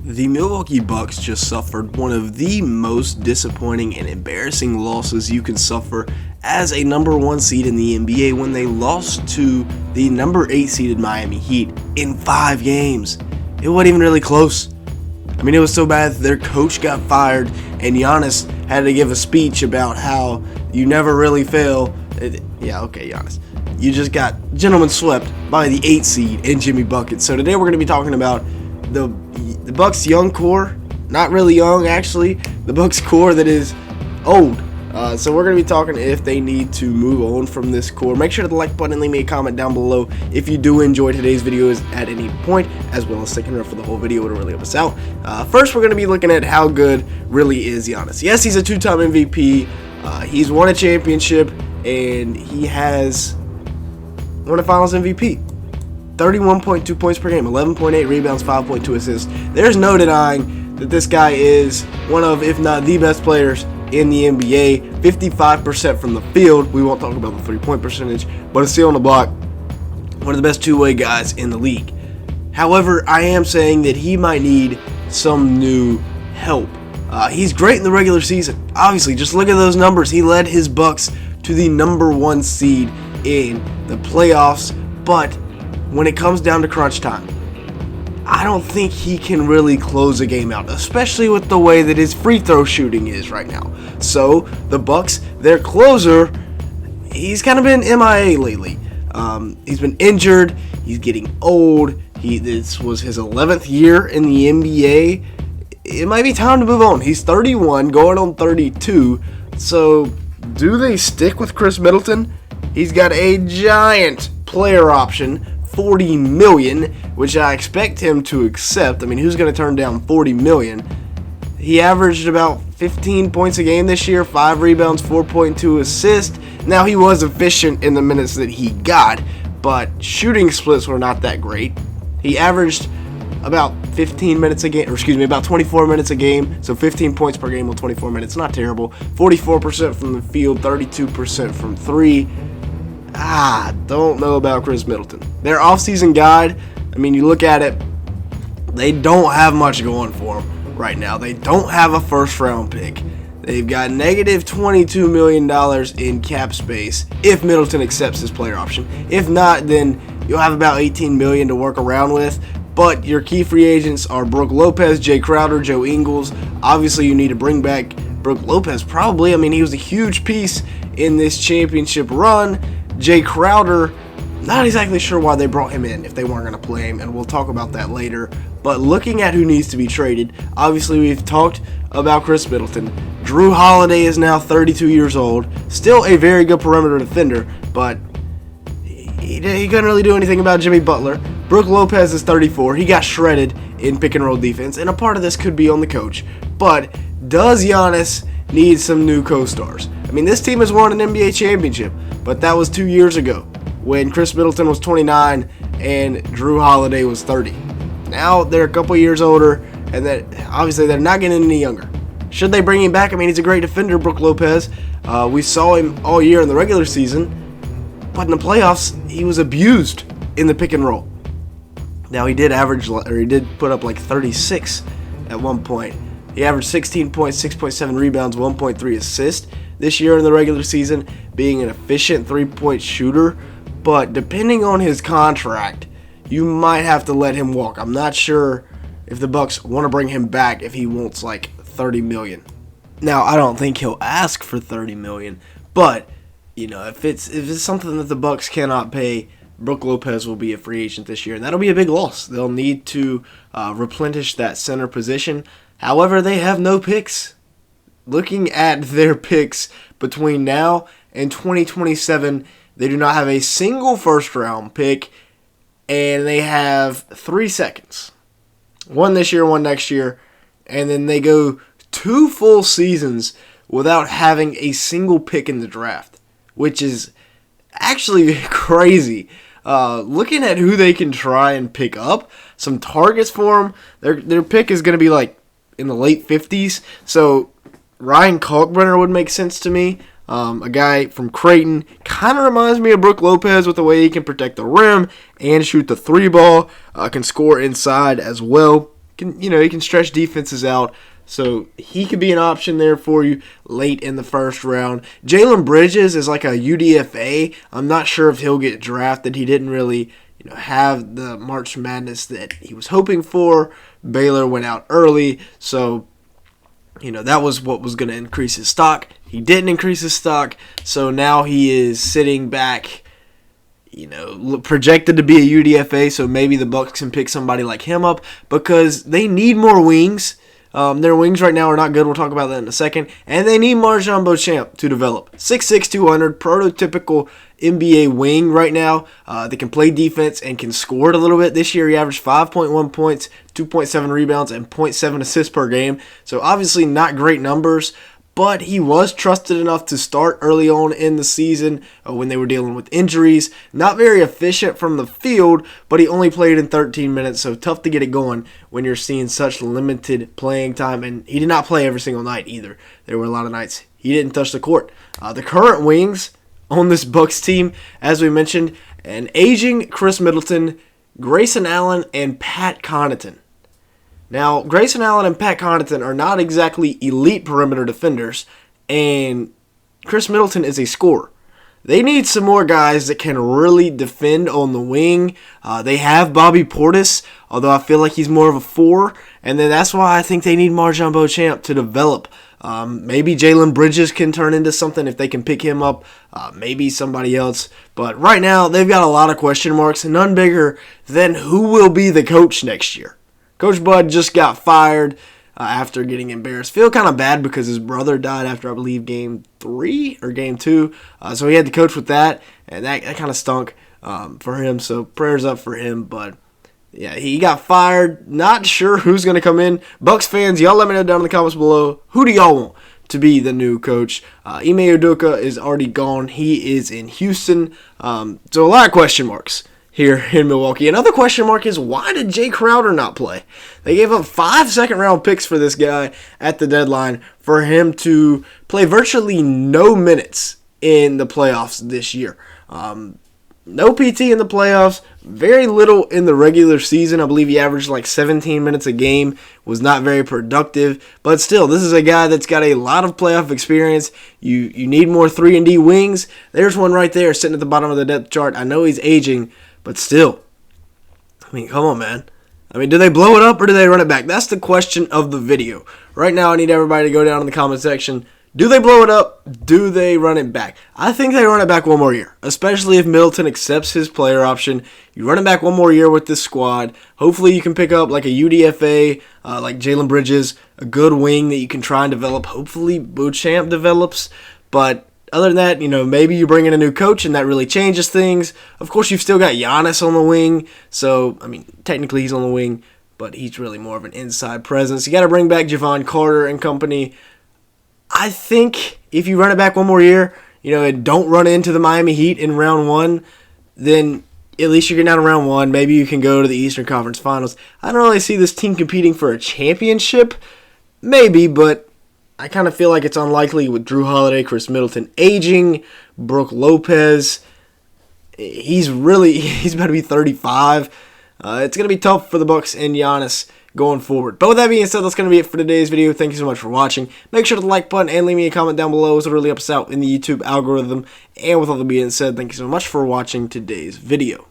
The Milwaukee Bucks just suffered one of the most disappointing and embarrassing losses you can suffer as a number 1 seed in the NBA when they lost to the number 8 seeded Miami Heat in 5 games. It wasn't even really close. I mean, it was so bad their coach got fired and Giannis had to give a speech about how you never really fail. Giannis. You just got gentlemen swept by the 8 seed and Jimmy Buckets. So today we're going to be talking about the Bucks young core, not really young actually, the Bucks core that is old. So we're going to be talking if they need to move on from this core. Make sure to like button and leave me a comment down below if you do enjoy today's videos at any point, as well as sticking around for the whole video. It'll really help us out. First, we're going to be looking at how good really is Giannis. Yes, he's a 2-time MVP. He's won a championship, and he has won a Finals MVP. 31.2 points per game, 11.8 rebounds, 5.2 assists. There's no denying that this guy is one of, if not the best players in the NBA. 55% from the field. We won't talk about the three-point percentage, but it's still on the block. One of the best two-way guys in the league. However, I am saying that he might need some new help. He's great in the regular season. Obviously, just look at those numbers. He led his Bucks to the number 1 seed in the playoffs, but when it comes down to crunch time, I don't think he can really close a game out, especially with the way that his free throw shooting is right now. So the Bucks, their closer, he's kind of been MIA lately. He's been injured. He's getting old. This was his 11th year in the NBA. It might be time to move on. He's 31, going on 32. So do they stick with Chris Middleton? He's got a giant player option, $40 million, which I expect him to accept. I mean, who's going to turn down $40 million? He averaged about 15 points a game this year, 5 rebounds, 4.2 assists. Now, he was efficient in the minutes that he got, but shooting splits were not that great. He averaged about 15 minutes a game, about 24 minutes a game, so 15 points per game with 24 minutes. Not terrible. 44% from the field, 32% from 3. Don't know about Chris Middleton. Their offseason guide, I mean, you look at it, they don't have much going for them right now. They don't have a first-round pick. They've got negative $22 million in cap space if Middleton accepts his player option. If not, then you'll have about $18 million to work around with. But your key free agents are Brook Lopez, Jay Crowder, Joe Ingles. Obviously, you need to bring back Brook Lopez probably. I mean, he was a huge piece in this championship run. Jay Crowder, not exactly sure why they brought him in if they weren't going to play him, and we'll talk about that later. But looking at who needs to be traded, obviously we've talked about Chris Middleton. Jrue Holiday is now 32 years old, still a very good perimeter defender, but he couldn't really do anything about Jimmy Butler. Brook Lopez is 34. He got shredded in pick-and-roll defense, and a part of this could be on the coach. But does Giannis need some new co-stars? I mean, this team has won an NBA championship, but that was 2 years ago when Chris Middleton was 29 and Jrue Holiday was 30. Now they're a couple years older, and that obviously they're not getting any younger. Should they bring him back? I mean, he's a great defender, Brook Lopez. We saw him all year in the regular season, but in the playoffs, he was abused in the pick and roll. Now he did put up like 36 at one point. He averaged 16 points, 6.7 rebounds, 1.3 assists this year in the regular season, being an efficient three-point shooter. But depending on his contract, you might have to let him walk. I'm not sure if the Bucks want to bring him back if he wants like $30 million. Now, I don't think he'll ask for $30 million, but you know, if it's something that the Bucks cannot pay, Brook Lopez will be a free agent this year, and that'll be a big loss. They'll need to replenish that center position. However, they have no picks. Looking at their picks between now and 2027, they do not have a single first-round pick, and they have 3 seconds. One this year, one next year, and then they go 2 full seasons without having a single pick in the draft, which is actually crazy. Looking at who they can try and pick up, some targets for them, their pick is going to be like in the late 50s, so Ryan Kalkbrenner would make sense to me. A guy from Creighton, kind of reminds me of Brook Lopez with the way he can protect the rim and shoot the 3 ball, can score inside as well, he can stretch defenses out. So he could be an option there for you late in the first round. Jalen Bridges is like a UDFA. I'm not sure if he'll get drafted. He didn't really have the March Madness that he was hoping for. Baylor went out early, so that was what was going to increase his stock. He didn't increase his stock, so now he is sitting back, projected to be a UDFA, so maybe the Bucks can pick somebody like him up because they need more wings. Their wings right now are not good. We'll talk about that in a second. And they need MarJon Beauchamp to develop. 6'6", 200, prototypical NBA wing right now. They can play defense and can score it a little bit. This year he averaged 5.1 points, 2.7 rebounds, and 0.7 assists per game. So obviously not great numbers, but he was trusted enough to start early on in the season when they were dealing with injuries. Not very efficient from the field, but he only played in 13 minutes, so tough to get it going when you're seeing such limited playing time. And he did not play every single night either. There were a lot of nights he didn't touch the court. The current wings on this Bucks team, as we mentioned, an aging Chris Middleton, Grayson Allen, and Pat Connaughton. Now, Grayson Allen and Pat Connaughton are not exactly elite perimeter defenders, and Chris Middleton is a scorer. They need some more guys that can really defend on the wing. They have Bobby Portis, although I feel like he's more of a 4, and then that's why I think they need MarJon Beauchamp to develop. Maybe Jalen Bridges can turn into something if they can pick him up. Maybe somebody else. But right now, they've got a lot of question marks, none bigger than who will be the coach next year. Coach Bud just got fired after getting embarrassed. Feel kind of bad because his brother died after, I believe, Game 3 or Game 2. So he had to coach with that, and that kind of stunk for him. So prayers up for him. But, yeah, he got fired. Not sure who's going to come in. Bucks fans, y'all let me know down in the comments below. Who do y'all want to be the new coach? Ime Udoka is already gone. He is in Houston. So a lot of question marks here in Milwaukee. Another question mark is, why did Jay Crowder not play? They gave up 5 second-round picks for this guy at the deadline for him to play virtually no minutes in the playoffs this year. No PT in the playoffs, very little in the regular season. I believe he averaged like 17 minutes a game, was not very productive. But still, this is a guy that's got a lot of playoff experience. You need more 3-and-D wings. There's one right there sitting at the bottom of the depth chart. I know he's aging, but still, I mean, come on, man. I mean, do they blow it up or do they run it back? That's the question of the video. Right now, I need everybody to go down in the comment section. Do they blow it up? Do they run it back? I think they run it back one more year, especially if Middleton accepts his player option. You run it back one more year with this squad. Hopefully, you can pick up like a UDFA, like Jalen Bridges, a good wing that you can try and develop. Hopefully, Beauchamp develops, but other than that, maybe you bring in a new coach and that really changes things. Of course, you've still got Giannis on the wing. So, I mean, technically he's on the wing, but he's really more of an inside presence. You got to bring back Javon Carter and company. I think if you run it back one more year, and don't run into the Miami Heat in round 1, then at least you're getting out of round 1. Maybe you can go to the Eastern Conference Finals. I don't really see this team competing for a championship. Maybe, but I kind of feel like it's unlikely with Drew Holiday, Chris Middleton aging, Brook Lopez. He's about to be 35. It's going to be tough for the Bucks and Giannis going forward. But with that being said, that's going to be it for today's video. Thank you so much for watching. Make sure to like button and leave me a comment down below. It really helps us out in the YouTube algorithm. And with all that being said, thank you so much for watching today's video.